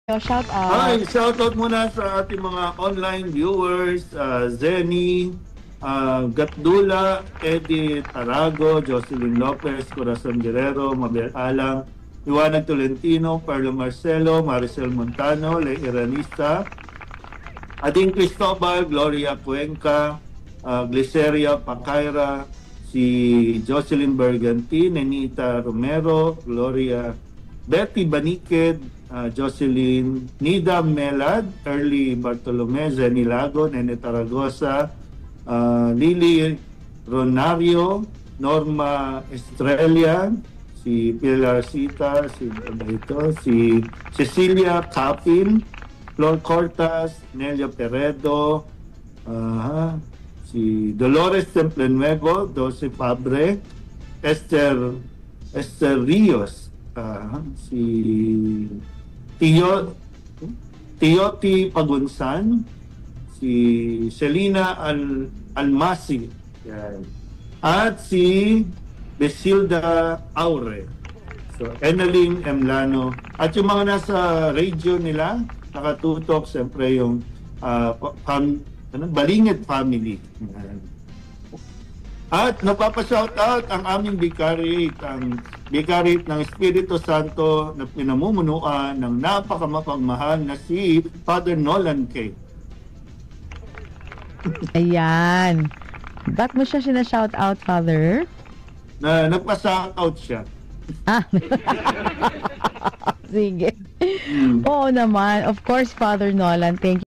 Shout Hi, out. shoutout muna sa ating mga online viewers, Zenny, Gatdula, Eddie Tarago, Jocelyn Lopez, Corazon Guerrero, Mabel Alang, Iwanag Tolentino, Perlo Marcelo, Maricel Montano, Le Iranista, Ading Cristobal, Gloria Cuenca, Gliceria Pacaira, si Jocelyn Bergantin, Nenita Romero, Gloria Betty Baniked, Jocelyn Nida Melad, Early Bartolome, Zenny Lago, Nene Taragosa, Lily Ronario, Norma Estrella, si Pilar Sita, si Cecilia Capin, Flor Cortas, Nelia Peredo, si Dolores Templenuevo, Dulce Fabre, Esther Rios, si Tioti Pagunsan, si Selina Almasi, yan. At si Besilda Aure. So, Enaline Emlano. At yung mga nasa radio nila, nakatutok, siyempre yung Balingid family. At napapa-shoutout ang aming vicariate, ang vicariate ng Espiritu Santo na pinamumunuan ng napakamapagmahal na si Father Nolan K. Ayan. Ba't mo siya sinashout out, Father? Na nagpa-shoutout siya. Ah. Sige. Oo naman. Of course, Father Nolan. Thank you.